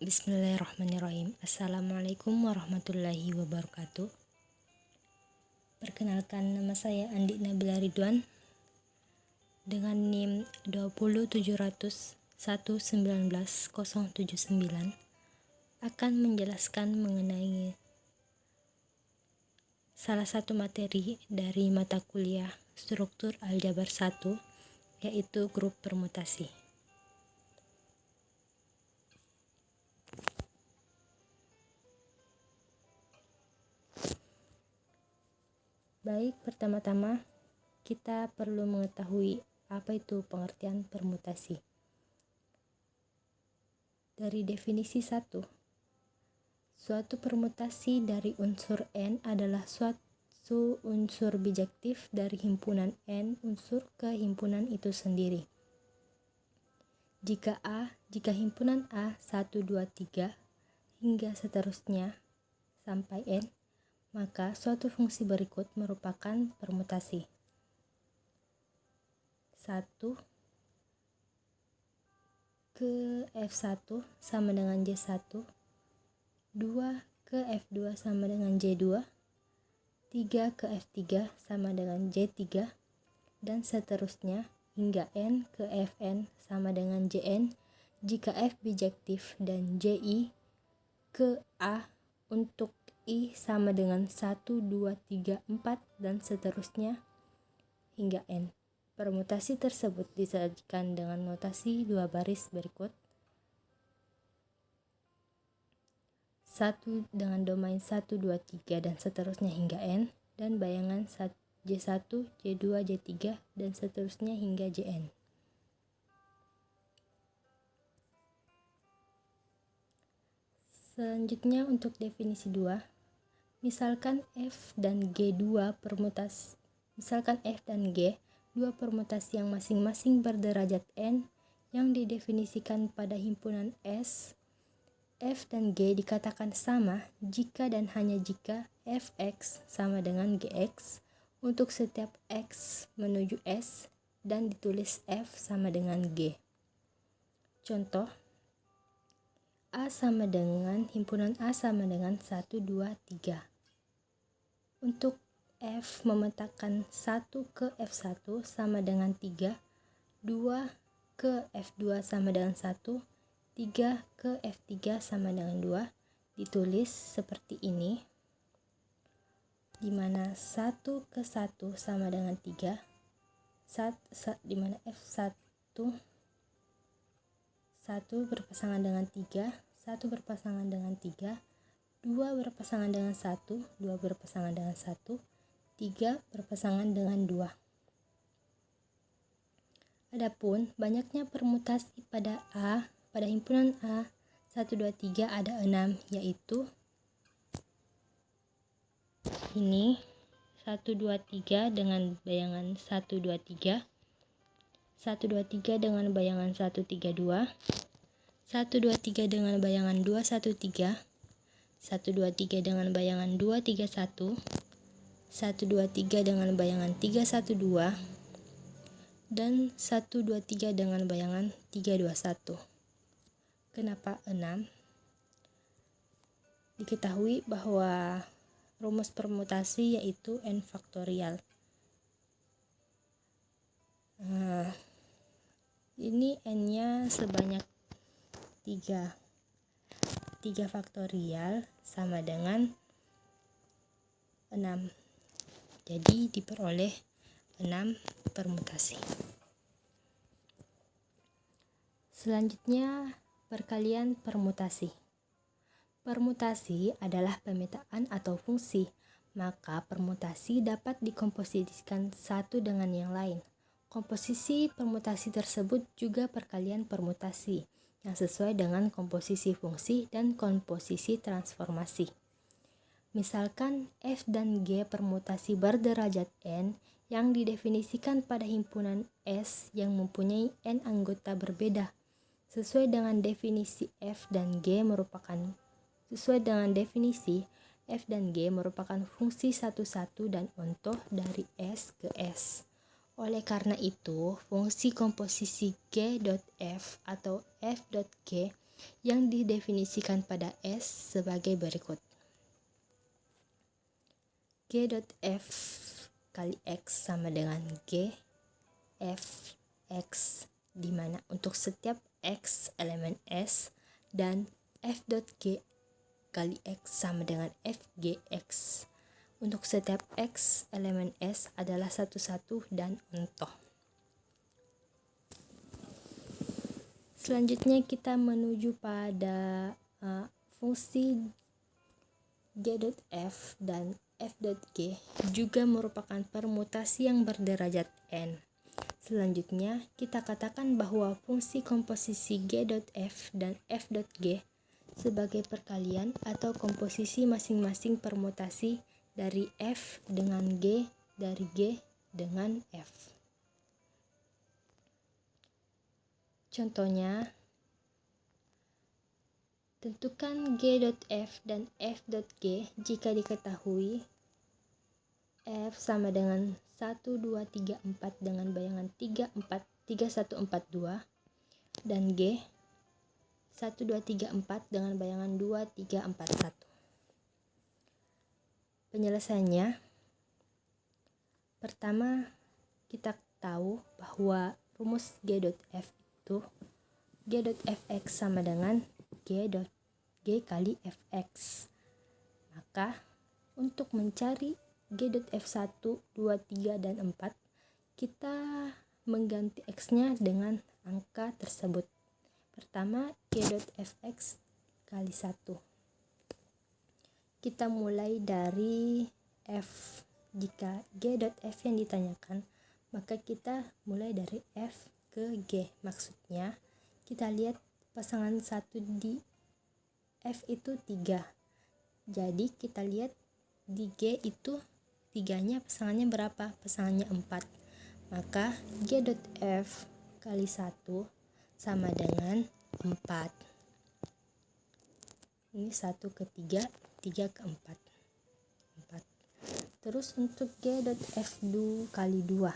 Bismillahirrahmanirrahim. Assalamualaikum warahmatullahi wabarakatuh. Perkenalkan, nama saya Andi Nabila Ridwan dengan NIM 20701190079 akan menjelaskan mengenai salah satu materi dari mata kuliah struktur aljabar 1, yaitu grup permutasi. Baik, pertama-tama kita perlu mengetahui apa itu pengertian permutasi. Dari definisi 1, suatu permutasi dari unsur N adalah suatu unsur bijektif dari himpunan N unsur ke himpunan itu sendiri. Jika himpunan A 1, 2, 3 hingga seterusnya sampai N, maka suatu fungsi berikut merupakan permutasi. 1 ke F1 sama dengan J1, 2 ke F2 sama dengan J2, 3 ke F3 sama dengan J3, dan seterusnya hingga N ke Fn sama dengan Jn jika F bijektif dan Ji ke A untuk I sama dengan 1, 2, 3, 4, dan seterusnya hingga N. Permutasi tersebut disajikan dengan notasi 2 baris berikut. 1 dengan domain 1, 2, 3, dan seterusnya hingga N, dan bayangan J1, J2, J3, dan seterusnya hingga Jn. Selanjutnya untuk definisi 2, misalkan F dan G dua permutasi yang masing-masing berderajat N yang didefinisikan pada himpunan S. F dan G dikatakan sama jika dan hanya jika Fx sama dengan Gx untuk setiap X menuju S dan ditulis F sama dengan G. Contoh, himpunan A sama dengan 1, 2, 3. Untuk F memetakan 1 ke F1 sama dengan 3, 2 ke F2 sama dengan 1, 3 ke F3 sama dengan 2, ditulis seperti ini, di mana 1 ke 1 sama dengan 3, di mana F1 1 berpasangan dengan 3, 1 berpasangan dengan 3, 2 berpasangan dengan 1, 2 berpasangan dengan 1, 3 berpasangan dengan 2. Adapun banyaknya permutasi pada himpunan A 1, 2, 3 ada 6, yaitu ini 1, 2, 3 dengan bayangan 1, 2, 3, 1, 2, 3 dengan bayangan 1, 3, 2, 1, 2, 3 dengan bayangan 2, 1, 3, 1, 2, 3 dengan bayangan 2, 3, 1, 1, 2, 3 dengan bayangan 3, 1, 2, dan 1, 2, 3 dengan bayangan 3, 2, 1. Kenapa 6? Diketahui bahwa rumus permutasi yaitu N faktorial. Ini N-nya sebanyak 3 faktorial sama dengan 6. Jadi diperoleh 6 permutasi. Selanjutnya, perkalian permutasi. Permutasi adalah pemetaan atau fungsi, maka permutasi dapat dikomposisikan satu dengan yang lain. Komposisi permutasi tersebut juga perkalian permutasi yang sesuai dengan komposisi fungsi dan komposisi transformasi. Misalkan F dan G permutasi berderajat N yang didefinisikan pada himpunan S yang mempunyai N anggota berbeda. Sesuai dengan definisi F dan G merupakan fungsi satu-satu dan ontoh dari S ke S. Oleh karena itu, fungsi komposisi G.F atau F.G yang didefinisikan pada S sebagai berikut. G.F kali X sama dengan G F X, di mana untuk setiap X elemen S dan F.G kali X sama dengan FGX. Untuk setiap X elemen S adalah satu-satu dan ontoh. Selanjutnya kita menuju pada fungsi G.F dan F.G juga merupakan permutasi yang berderajat n. Selanjutnya, kita katakan bahwa fungsi komposisi G.F dan F.G sebagai perkalian atau komposisi masing-masing permutasi dari F dengan G, dari G dengan F. Contohnya, tentukan G.F dan F.G jika diketahui F sama dengan 1, 2, 3, 4 dengan bayangan 3, 1, 4, 2 dan G 1, 2, 3, 4 dengan bayangan 2, 3, 4, 1. Penyelesaiannya, pertama kita tahu bahwa rumus G.F itu G.Fx sama dengan G kali Fx. Maka untuk mencari G.F1, 2, 3, dan 4, kita mengganti X-nya dengan angka tersebut. Pertama, G.Fx kali 1. Kita mulai dari F. Jika G.F yang ditanyakan, maka kita mulai dari F ke G. Maksudnya, kita lihat pasangan 1 di F itu 3. Jadi, kita lihat di G itu 3-nya pasangannya berapa? Pasangannya 4. Maka G.F kali 1 sama dengan 4. Ini 1 ke 3, 3 ke 4. Terus untuk G.F2 kali 2.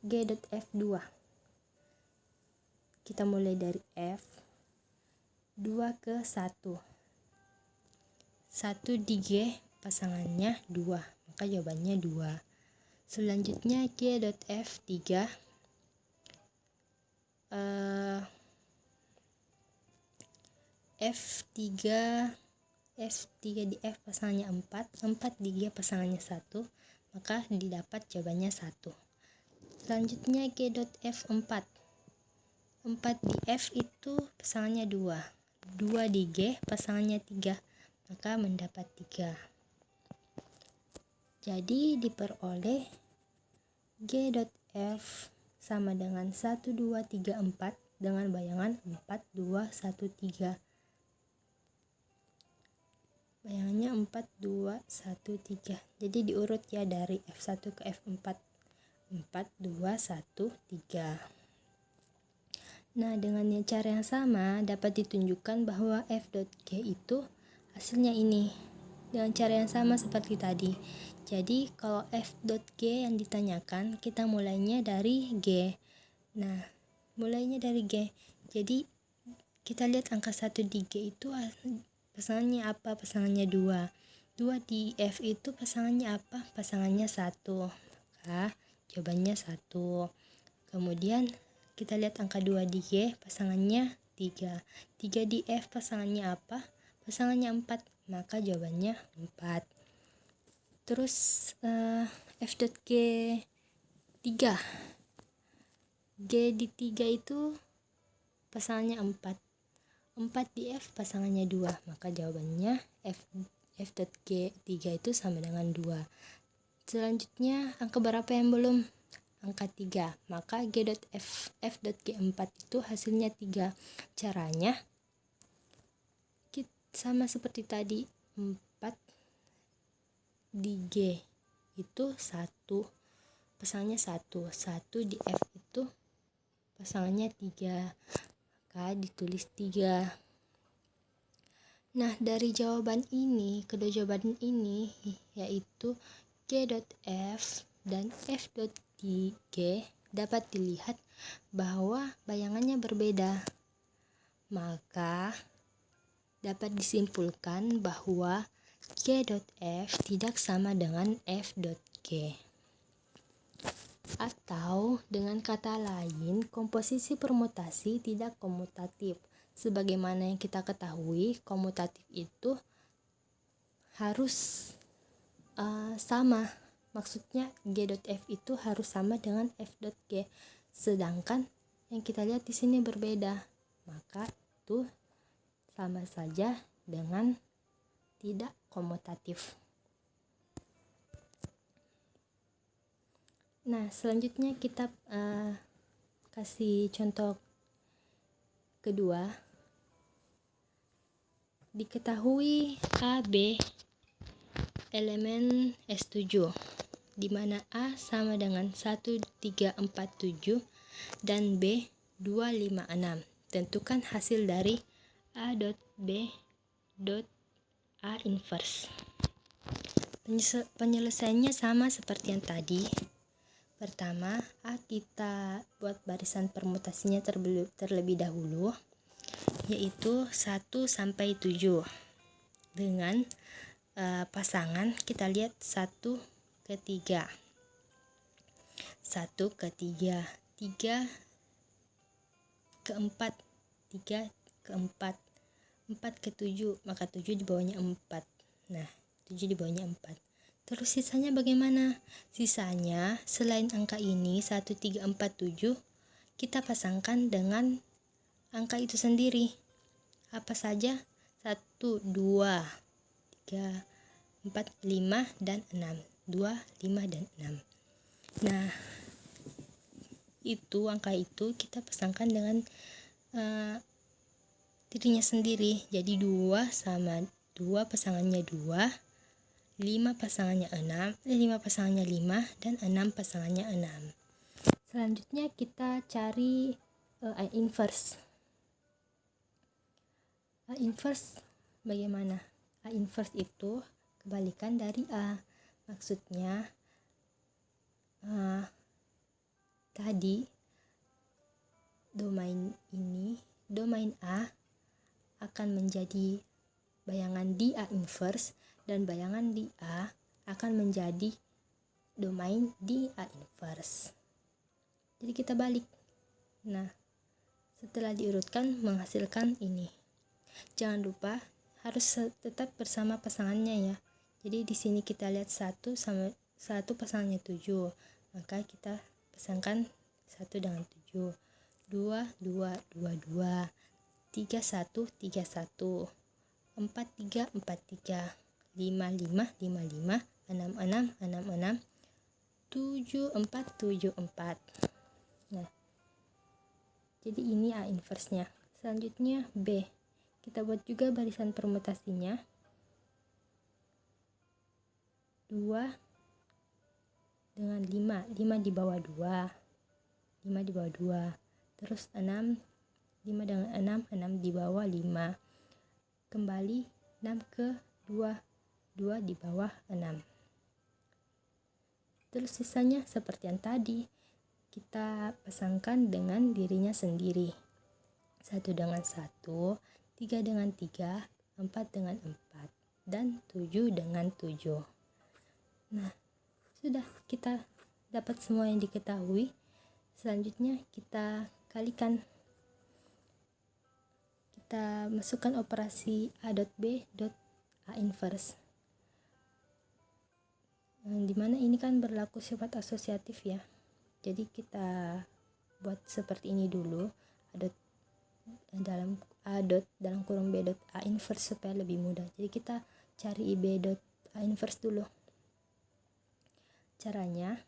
G.F2. Kita mulai dari F 2 ke 1. 1 di G pasangannya 2, maka jawabannya 2. Selanjutnya G.F3 F3 di F pasangannya 4 di G pasangannya 1, maka didapat jawabannya 1. Selanjutnya G.F4 di F itu pasangannya 2 di G pasangannya 3, maka mendapat 3. Jadi diperoleh G.F sama dengan 1, 2, 3, 4 dengan bayangan 4, 2, 1, 3. Bayangannya 4, 2, 1, 3. Jadi diurut ya dari F1 ke F4. 4, 2, 1, 3. Nah, dengan cara yang sama dapat ditunjukkan bahwa F.G itu hasilnya ini. Dengan cara yang sama seperti tadi. Jadi, kalau F.G yang ditanyakan, kita mulainya dari G. Nah, mulainya dari G. Jadi, kita lihat angka 1 di G itu pasangannya apa? Pasangannya 2. 2 di F itu pasangannya apa? Pasangannya 1. Maka jawabannya 1. Kemudian kita lihat angka 2 di G, pasangannya 3. 3 di F pasangannya apa? Pasangannya 4. Maka jawabannya 4. Terus F.G 3. G di 3 itu pasangannya 4. 4 di F pasangannya 2, maka jawabannya F.G 3 itu sama dengan 2. Selanjutnya angka berapa yang belum? Angka 3, maka F.G 4 itu hasilnya 3. Caranya sama seperti tadi, 4 di G itu 1, pasangannya 1 di F itu pasangannya 3, maka ditulis 3. Nah, dari jawaban ini, kedua jawaban ini yaitu G.F dan F.G dapat dilihat bahwa bayangannya berbeda. Maka dapat disimpulkan bahwa G.F tidak sama dengan F.G. Atau dengan kata lain, komposisi permutasi tidak komutatif. Sebagaimana yang kita ketahui, komutatif itu harus sama. Maksudnya G.F itu harus sama dengan F.G. Sedangkan yang kita lihat di sini berbeda. Maka itu sama saja dengan tidak komutatif. Nah, selanjutnya kita kasih contoh kedua. Diketahui A, B elemen S7, di mana A sama dengan 1347 dan B 256. Tentukan hasil dari A.B.A inverse. Penyelesaiannya sama seperti yang tadi. Pertama, A kita buat barisan permutasinya terlebih dahulu, yaitu 1 sampai 7. Dengan pasangan kita lihat 1 ke 3. 1 ke 3, 3 ke 4, 3 ke 4, 4 ke 7, maka 7 di bawahnya 4. Nah, 7 di bawahnya 4. Terus sisanya bagaimana? Sisanya selain angka ini 1, 3, 4, 7, kita pasangkan dengan angka itu sendiri. Apa saja? 1, 2, 3, 4, 5, dan 6. 2, 5, dan 6. Nah, itu angka itu kita pasangkan dengan dirinya sendiri. Jadi 2 sama 2 pasangannya 2, 5 pasangannya 6, 5 pasangannya 5, dan 6 pasangannya 6. Selanjutnya kita cari A inverse. A inverse bagaimana? A inverse itu kebalikan dari A. Maksudnya tadi domain A akan menjadi bayangan di A inverse, dan bayangan di A akan menjadi domain di A inverse. Jadi kita balik. Nah, setelah diurutkan menghasilkan ini. Jangan lupa harus tetap bersama pasangannya ya. Jadi di sini kita lihat 1 sama 1 pasangannya 7. Maka kita pasangkan 1 dengan 7. 2, 2, 2, 2. 3, 1, 3, 1. 4, 3, 4, 3. 5, 5, 5, 5, 6, 6, 6, 6, 7, 4, 7, 4. Nah, jadi ini A inverse-nya. Selanjutnya B. Kita buat juga barisan permutasinya. 2 dengan 5. 5 di bawah 2. 5 di bawah 2. Terus 6. 5 dengan 6. 6 di bawah 5. Kembali 6 ke 2. 2 di bawah 6. Terus sisanya seperti yang tadi, kita pasangkan dengan dirinya sendiri. 1 dengan 1, 3 dengan 3, 4 dengan 4, dan 7 dengan 7. Nah, sudah kita dapat semua yang diketahui. Selanjutnya kita kalikan. Kita masukkan operasi A.B.A inverse. Dimana ini kan berlaku sifat asosiatif ya. Jadi kita buat seperti ini dulu. Dalam kurung B.A inverse supaya lebih mudah. Jadi kita cari B.A inverse dulu. Caranya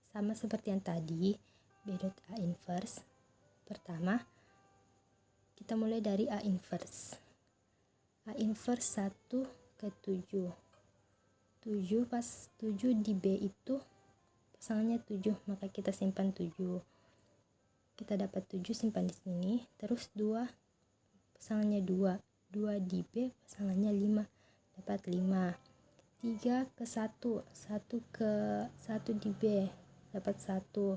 sama seperti yang tadi. B.A inverse. Pertama, kita mulai dari A inverse. A inverse 1 ke 7. 7 pas 7 di B itu pasangannya 7, maka kita simpan 7. Kita dapat 7, simpan di sini. Terus 2 pasangannya 2. 2 di B pasangannya 5, dapat 5. 3 ke 1, 1 ke 1 di B dapat 1.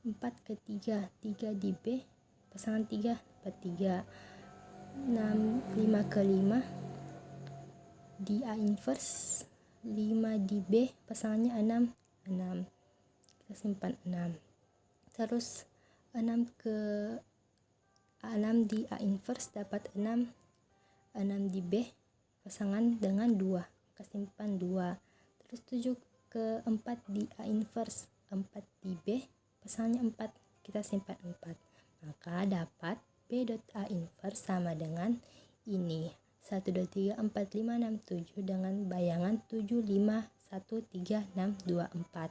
4 ke 3, 3 di B pasangan 3 dapat 3. 5 ke 5 di A inverse, 5 di B pasangannya 6 kita simpan 6. Terus 6 di A inverse dapat 6 di B pasangan dengan 2, kita simpan 2. Terus 7 ke 4 di A inverse, 4 di B pasangannya 4, kita simpan 4. Maka dapat B dot A inverse sama dengan ini, 1, 2, 3, 4, 5, 6, 7 dengan bayangan 7, 5, 1, 3, 6, 2, 4.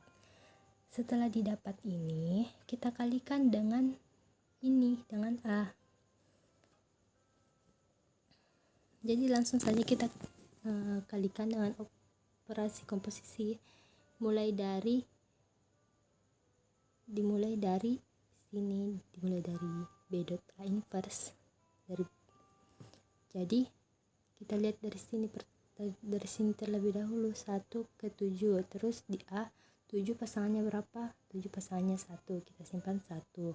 Setelah didapat ini, kita kalikan dengan ini, dengan A. Jadi langsung saja kita kalikan dengan operasi komposisi, dimulai dari B dot A inverse. Jadi kita lihat dari sini terlebih dahulu, 1 ke 7, terus di A 7 pasangannya berapa? 7 pasangannya 1, kita simpan 1.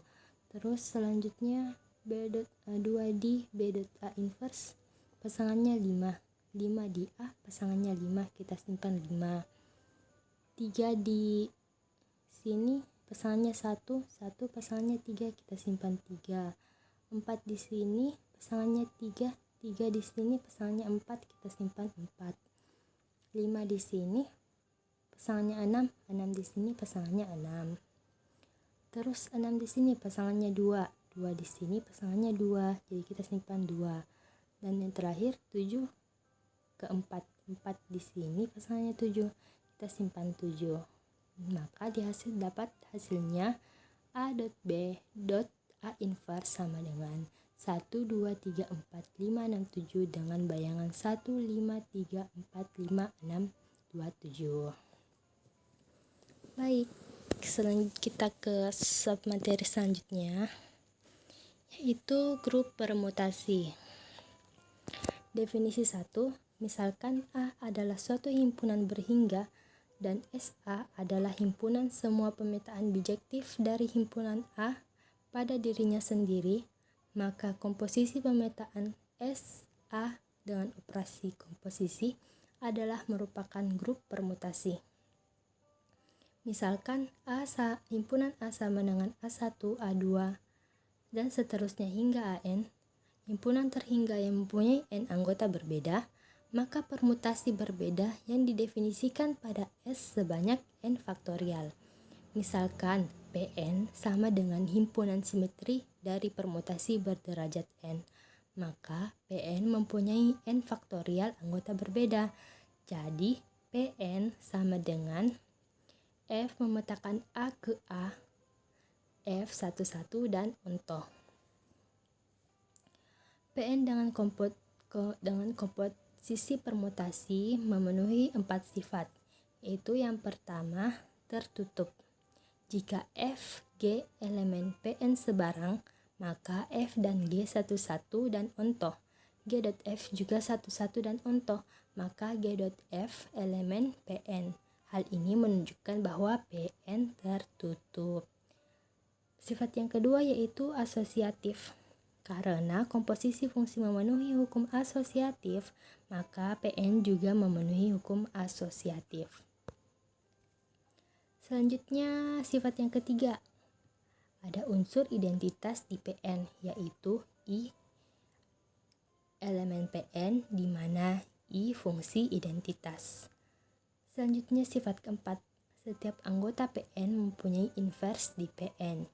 Terus selanjutnya 2 di B dot A inverse pasangannya 5 di A pasangannya 5, kita simpan 5. 3 di sini pasangannya 1 pasangannya 3, kita simpan 3. 4 di sini pasangannya 3 di sini pasangannya 4, kita simpan 4. 5 di sini pasangannya 6 di sini pasangannya 6. Terus 6 di sini pasangannya 2 di sini pasangannya 2, jadi kita simpan 2. Dan yang terakhir 7 ke 4 di sini pasangannya 7, kita simpan 7. Maka dapat hasilnya A dot B dot A inverse sama dengan 1, 2, 3, 4, 5, 6, 7 dengan bayangan 1, 5, 3, 4, 5, 6, 2, 7. Baik, kita ke sub materi selanjutnya, yaitu grup permutasi. Definisi 1, misalkan A adalah suatu himpunan berhingga dan SA adalah himpunan semua pemetaan bijektif dari himpunan A pada dirinya sendiri, maka komposisi pemetaan SA dengan operasi komposisi adalah merupakan grup permutasi. Misalkan himpunan A sama dengan A1, A2, dan seterusnya hingga AN, himpunan terhingga yang mempunyai N anggota berbeda, maka permutasi berbeda yang didefinisikan pada S sebanyak N faktorial. Misalkan Pn sama dengan himpunan simetri dari permutasi berderajat N, maka Pn mempunyai N faktorial anggota berbeda. Jadi Pn sama dengan F memetakan A ke A, F11 dan ontoh. Pn dengan komposisi permutasi memenuhi 4 sifat, yaitu yang pertama, tertutup. Jika F, G elemen Pn sebarang, maka F dan G 11 dan ontoh. G dot F juga 11 dan ontoh, maka G dot F elemen Pn. Hal ini menunjukkan bahwa Pn tertutup. Sifat yang kedua yaitu asosiatif. Karena komposisi fungsi memenuhi hukum asosiatif, maka Pn juga memenuhi hukum asosiatif. Selanjutnya, sifat yang ketiga. Ada unsur identitas di Pn, yaitu I elemen Pn, di mana I fungsi identitas. Selanjutnya, sifat keempat. Setiap anggota Pn mempunyai invers di Pn.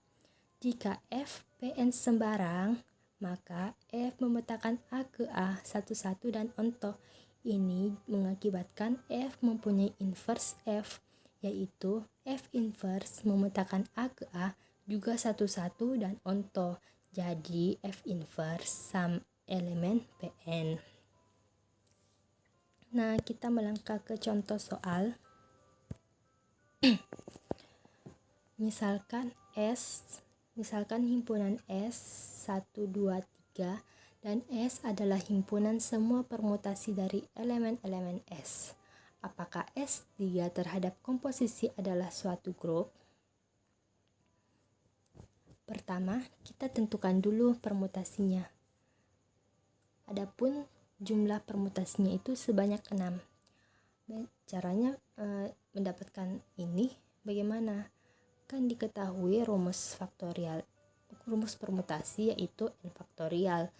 Jika F Pn sembarang, maka F memetakan A ke A 11 dan ontoh. Ini mengakibatkan F mempunyai invers F, yaitu F inverse memetakan A ke A juga 11 dan ontoh. Jadi F inverse elemen Pn. Nah, kita melangkah ke contoh soal. Misalkan himpunan S 1, 2, 3 dan S adalah himpunan semua permutasi dari elemen-elemen S. Apakah S3 terhadap komposisi adalah suatu grup? Pertama, kita tentukan dulu permutasinya. Adapun jumlah permutasinya itu sebanyak 6. Caranya mendapatkan ini bagaimana? Kan diketahui rumus permutasi yaitu n faktorial.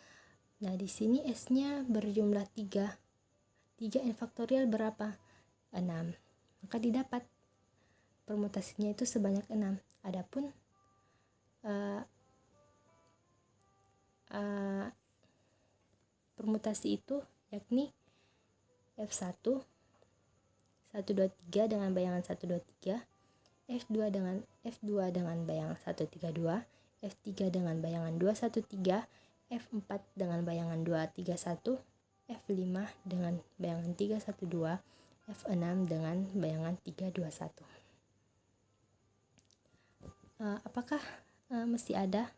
Nah, di sini S-nya berjumlah 3. 3 n faktorial berapa? 6. Maka didapat permutasinya itu sebanyak 6. Adapun permutasi itu yakni F1 1, 2, 3 dengan bayangan 1, 2, 3, F2 dengan bayangan 1, 3, 2, F3 dengan bayangan 2, 1, 3, F4 dengan bayangan 2, 3, 1, F5 dengan bayangan 3, 1, 2, F6 dengan bayangan 3, 2, 1. Apakah mesti ada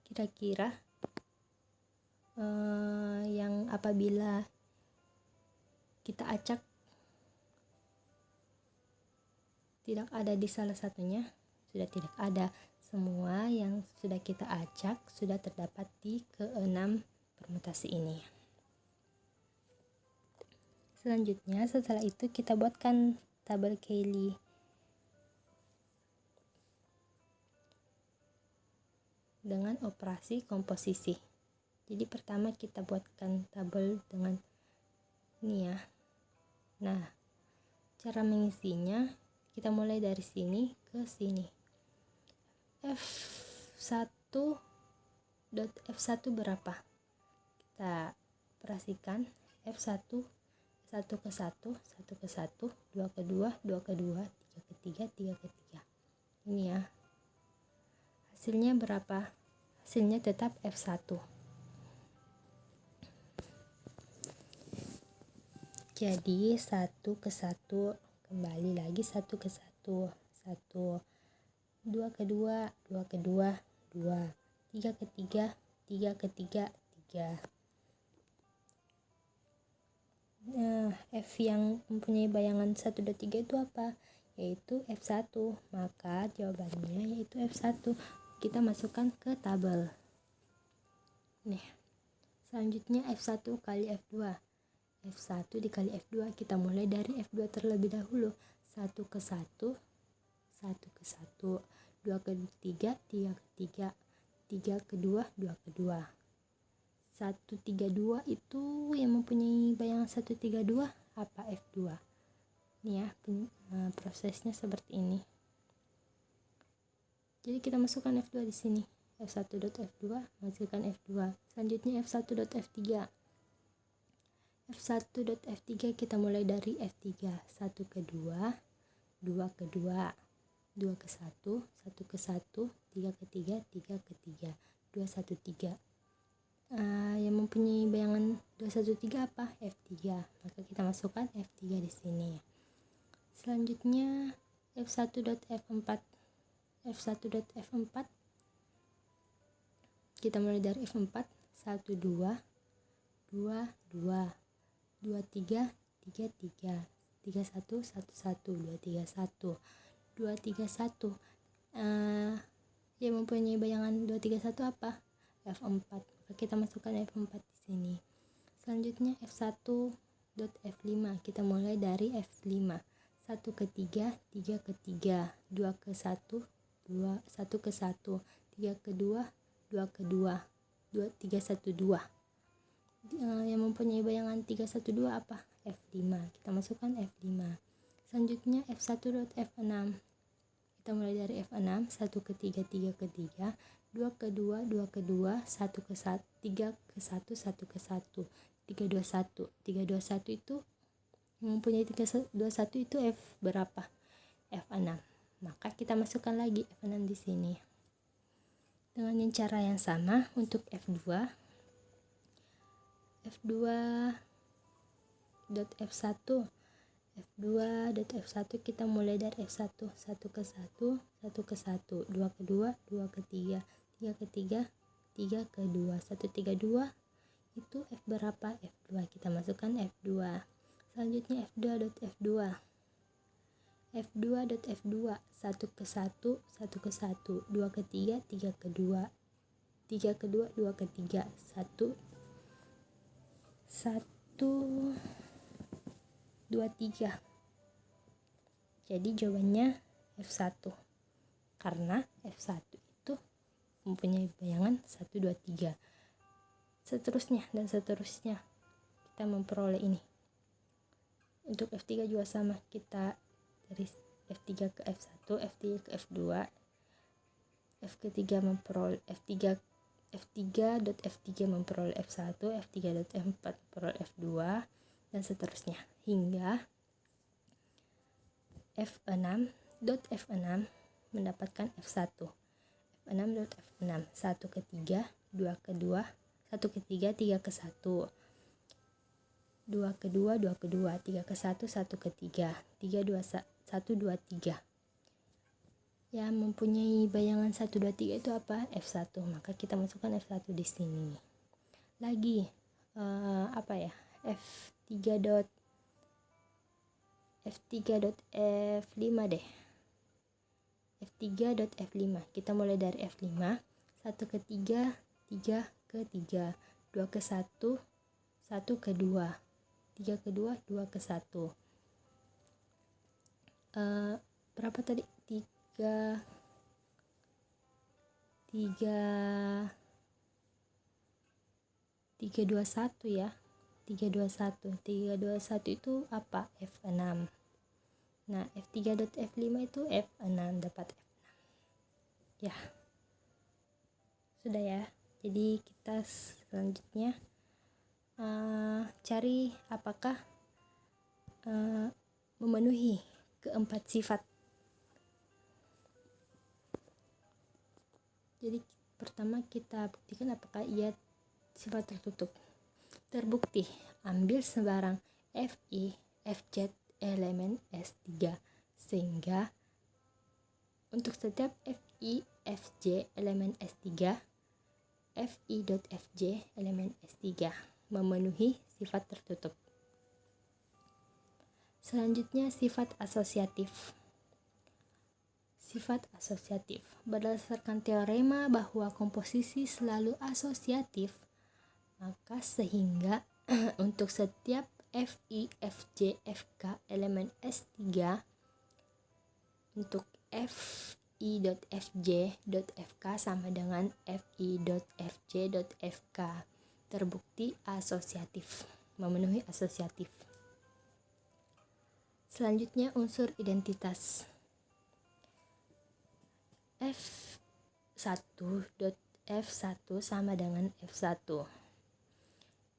kira-kira yang apabila kita acak tidak ada di salah satunya? Sudah tidak ada. Semua yang sudah kita acak sudah terdapat di ke-6 permutasi ini. Selanjutnya, setelah itu kita buatkan tabel Cayley. Dengan operasi komposisi. Jadi pertama kita buatkan tabel dengan ini ya. Nah, cara mengisinya kita mulai dari sini ke sini. F1 berapa? Kita perhatikan F1 1 ke 1, 1 ke 1, 2 ke 2, 2 ke 2, 3 ke 3, 3 ke 3. Ini ya. Hasilnya berapa? Hasilnya tetap F1. Jadi 1 ke 1, kembali lagi 1 ke 1, 1, 2 ke 2, 2 ke 2, 2, 3 ke 3, 3 ke 3, 3. F yang mempunyai bayangan 1, 2, 3 itu apa? Yaitu F1. Maka jawabannya yaitu F1. Kita masukkan ke tabel. Nih. Selanjutnya F1 kali F2. F1 dikali F2, kita mulai dari F2 terlebih dahulu. 1 ke 1, 1 ke 1, 2 ke 3, 3 ke 3, 3 ke 2, 2 ke 2. 1, 3, 2 itu yang mempunyai bayangan 1, 3, 2 apa? F2. Ini ya, prosesnya seperti ini. Jadi kita masukkan F2 di sini. F1.F2, masukkan F2. Selanjutnya F1.F3. F1.F3 kita mulai dari F3. 1 ke 2, 2 ke 2, 2 ke 1, 1 ke 1, 3 ke 3, 3 ke 3, 2, 1, 3. Yang mempunyai bayangan 2, 1, 3 apa? F3. Maka kita masukkan F3 di sini. Selanjutnya F1.F4. F1.F4 kita mulai dari F4. 1, 2, 2, 2, 2, 3, 3, 3, 3, 1, 1, 1, 2, 3, 1, 2, 3, 1. Yang mempunyai bayangan 2, 3, 1 apa? F4. Maka kita masukkan F4 di sini. Selanjutnya F1.F5. Kita mulai dari F5. 1 ke 3, 3 ke 3, 2 ke 1, 2, 1 ke 1, 3 ke 2, 2 ke 2, 2, 3, 1, 2. Yang mempunyai bayangan 3, 1, 2 apa? F5. Kita masukkan F5. Selanjutnya F1.F6. Kita mulai dari F6. 1 ke 3, 3 ke 3, 2 ke 2, 2 ke 2, 1 ke 1, 3 ke 1, 1 ke 1, 3, 2, 1. 3, 2, 1 itu mempunyai 3, 2, 1 itu F berapa? F6. Maka kita masukkan lagi F6 di sini. Dengan cara yang sama untuk F2. F2.F1. F2.F1 kita mulai dari F1. 1 ke 1, 1 ke 1, 2 ke 2, 2 ke 3, 3 ke 3, 3 ke 2, 1, 3, 2. Itu F berapa? F2. Kita masukkan F2. Selanjutnya F2.F2. F2.F2. 1 ke 1, 1 ke 1, 2 ke 3, 3 ke 2, 3 ke 2, 2 ke 3, 1, 1, 2, 3. Jadi jawabannya F1. Karena F1 itu mempunyai bayangan 1, 2, 3. Seterusnya dan seterusnya kita memperoleh ini. Untuk F3 juga sama, kita dari F3 ke F1, F3 ke F2, F3 memperoleh F3 dot F3 memperoleh F1, F3 dot F4 memperoleh F2, dan seterusnya hingga F6 dot F6 mendapatkan F1, F6 dot F6 1 ke 3, 2 ke 2, 1 ke 3, 3 ke 1, 2 ke 2, 2 ke 2, 3 ke 1, 1 ke 3, 3, 2, 1, 2, 3. Ya, mempunyai bayangan 1, 2, 3 itu apa? F1. Maka kita masukkan F1 di sini. Lagi F3 dot F5 deh. F3 dot F5. Kita mulai dari F5. 1 ke 3, 3 ke 3, 2 ke 1, 1 ke 2, 3 ke 2, 2 ke 1. Berapa tadi? 3 2 1 ya. 3 2 1 itu apa? F6. Nah, F3 dot F5 itu F6, dapat F6 ya. Sudah ya. Jadi kita selanjutnya cari apakah memenuhi keempat sifat. Jadi pertama kita buktikan apakah ia sifat tertutup. Terbukti, ambil sebarang Fi, Fz elemen S3, sehingga untuk setiap Fi, Fj elemen S3, Fi dot Fj elemen S3 memenuhi sifat tertutup. Selanjutnya sifat asosiatif. Sifat asosiatif berdasarkan teorema bahwa komposisi selalu asosiatif, maka sehingga untuk setiap Fi, Fj, Fk elemen S3, untuk Fi dot Fj dot Fk sama dengan Fi dot Fj dot Fk terbukti asosiatif, memenuhi asosiatif. Selanjutnya unsur identitas. F1 dot F1 sama dengan F1,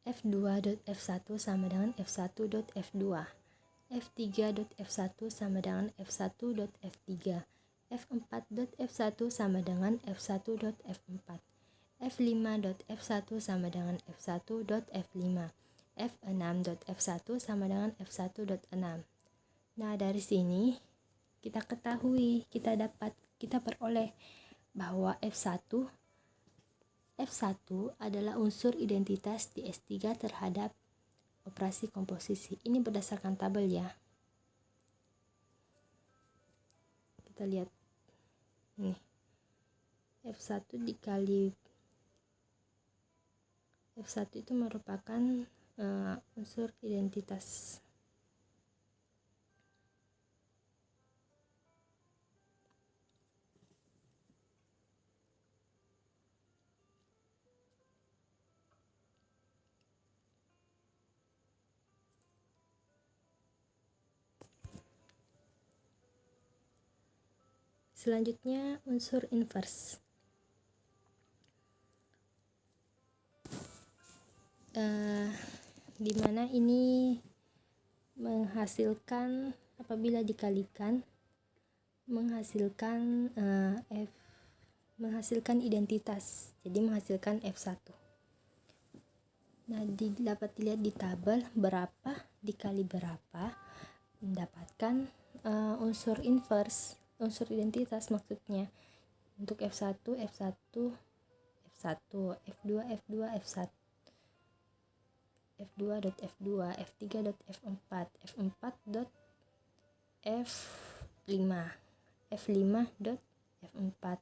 F2 dot F1 sama dengan F1 dot F2, F3 dot F1 sama dengan F1 dot F3, F4 dot F1 sama dengan F1 dot F4, F5 dot F1 sama dengan F1 dot F5, F6 dot F1 sama dengan F1 dot 6. Nah, dari sini kita ketahui, kita peroleh bahwa F1 adalah unsur identitas di S3 terhadap operasi komposisi. Ini berdasarkan tabel ya. Kita lihat nih. F1 dikali F1 itu merupakan unsur identitas. Selanjutnya unsur inverse. Di mana ini menghasilkan, apabila dikalikan menghasilkan identitas, jadi menghasilkan F1. Nah, dapat dilihat di tabel berapa dikali berapa mendapatkan unsur inverse, unsur identitas maksudnya. Untuk F1, F2, F2, F2 dot F2, F3 dot F4, F4 dot F5, F5 dot F4,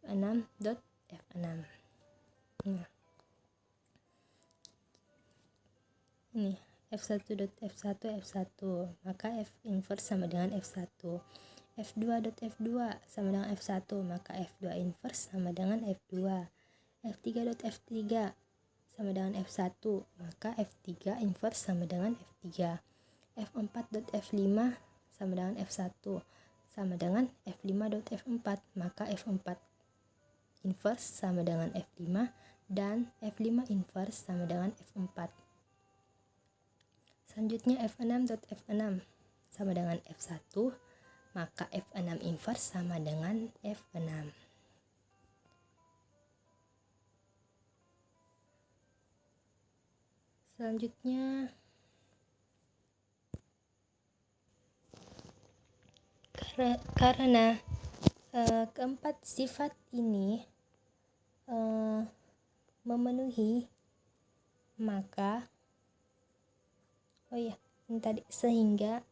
F6 dot F6. Nah, ini F1 dot F1 F1, maka F inverse sama dengan F1. F2 dot F2 sama dengan F1, maka F2 inverse sama dengan F2. F3 dot F3 sama dengan F1, maka F3 inverse sama dengan F3. F4 dot F5 sama dengan F1 sama dengan F5 dot F4, maka F4 inverse sama dengan F5 dan F5 inverse sama dengan F4. Selanjutnya F6 dot F6 sama dengan F1, maka F6 inverse sama dengan F6. Selanjutnya karena keempat sifat ini memenuhi, maka sehingga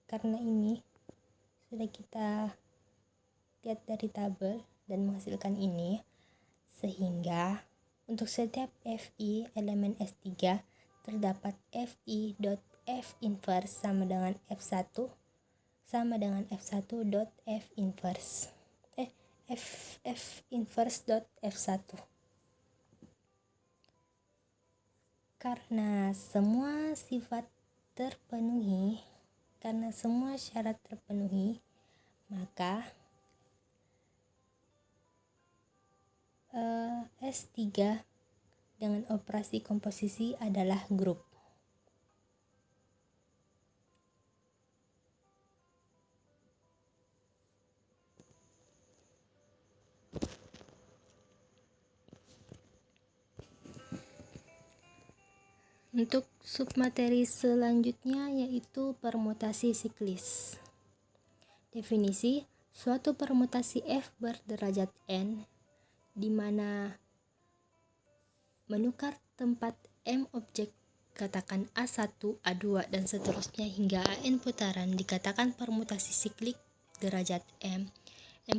karena ini sudah kita lihat dari tabel dan menghasilkan ini, sehingga untuk setiap Fi elemen S3 terdapat Fi dot F inverse sama dengan F1 sama dengan F1 dot F inverse F inverse dot F1. Karena semua sifat terpenuhi, karena semua syarat terpenuhi, maka S3 dengan operasi komposisi adalah grup. Untuk submateri selanjutnya yaitu permutasi siklis. Definisi, suatu permutasi F berderajat N di mana menukar tempat M objek, katakan A1, A2 dan seterusnya hingga AN putaran dikatakan permutasi siklik derajat M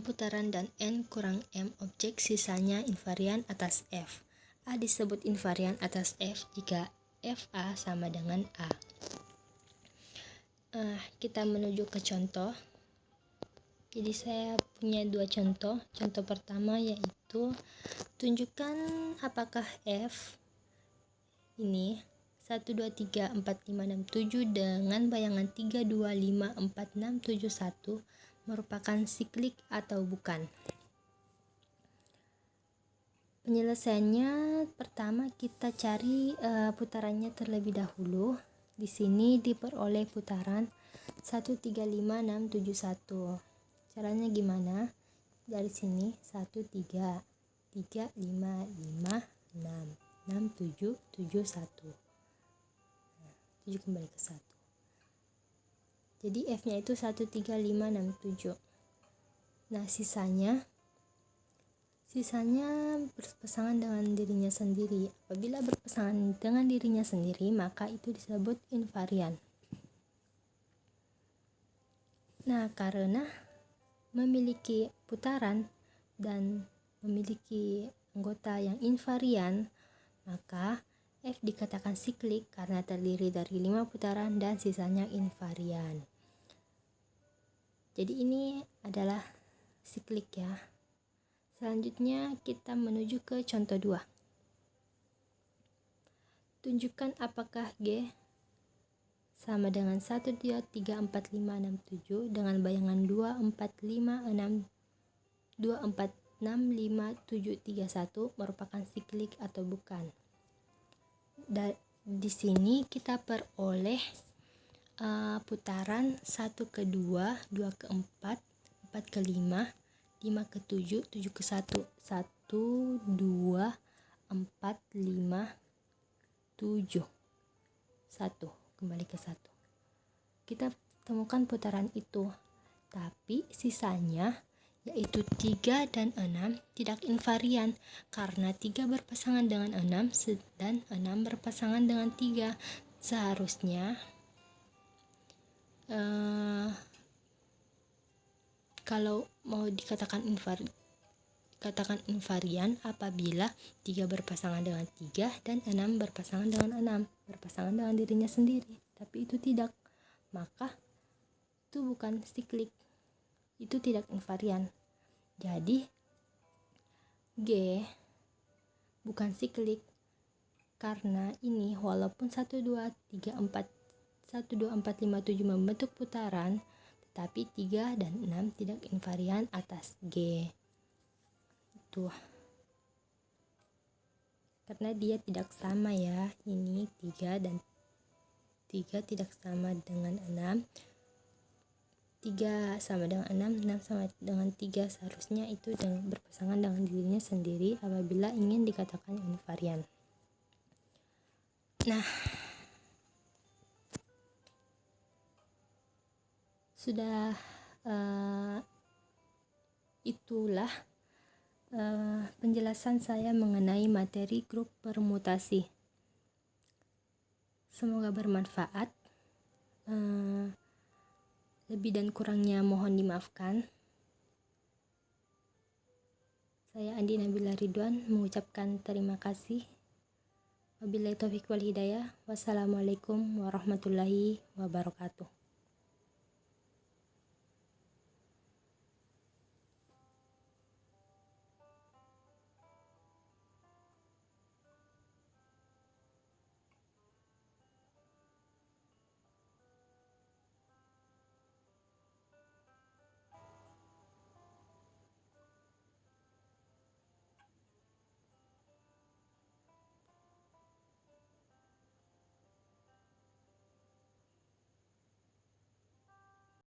putaran dan N kurang M objek, sisanya invarian atas F. A disebut invarian atas F jika FA sama dengan A. Kita menuju ke contoh. Jadi saya punya dua contoh. Contoh pertama yaitu tunjukkan apakah F ini 1, 2, 3, 4, 5, 6, 7 dengan bayangan 3, 2, 5, 4, 6, 7, 1 merupakan siklik atau bukan. Penyelesaiannya pertama kita cari putarannya terlebih dahulu. Di sini diperoleh putaran 1, 3, 5, 6, 7, 1. Caranya gimana? Dari sini 1, 3, 3, 5, 5, 6, 6, 7, 7, 1. 7 kembali ke 1. Jadi F-nya itu 1, 3, 5, 6, 7. Nah, sisanya berpasangan dengan dirinya sendiri. Apabila berpasangan dengan dirinya sendiri, maka itu disebut invarian. Nah, karena memiliki putaran dan memiliki anggota yang invarian, maka F dikatakan siklik karena terdiri dari 5 putaran dan sisanya invarian. Jadi ini adalah siklik ya. Selanjutnya kita menuju ke contoh 2. Tunjukkan apakah G sama dengan 1, 2, 3, 4, 5, 6, 7 dengan bayangan 2, 4, 5, 6, 2, 4, 6, 5, 7, 3, 1 merupakan siklik atau bukan. Di sini kita peroleh putaran 1 ke 2, 2 ke 4, 4 ke 5, 5 ke 7, 7 ke 1, 1, 2, 4, 5, 7, 1, kembali ke 1. Kita temukan putaran itu, tapi sisanya yaitu 3 dan 6 tidak invarian karena 3 berpasangan dengan 6 dan 6 berpasangan dengan 3. Seharusnya kalau mau dikatakan invarian apabila 3 berpasangan dengan 3 dan 6 berpasangan dengan 6. berpasangan dengan dirinya sendiri, tapi itu tidak, maka itu bukan siklik, itu tidak invarian. Jadi G bukan siklik karena ini walaupun 1 2 3 4 1 2 4 5 7 membentuk putaran, tetapi 3 dan 6 tidak invarian atas G. Itu karena dia tidak sama ya, ini 3 dan 3 tidak sama dengan 6, 3 sama dengan 6, 6 sama dengan 3, seharusnya itu berpasangan dengan dirinya sendiri apabila ingin dikatakan invarian. Nah, sudah itulah penjelasan saya mengenai materi grup permutasi. Semoga bermanfaat. Lebih dan kurangnya mohon dimaafkan. Saya Andi Nabila Ridwan mengucapkan terima kasih. Wabillahi taufiq wal hidayah. Wassalamualaikum warahmatullahi wabarakatuh.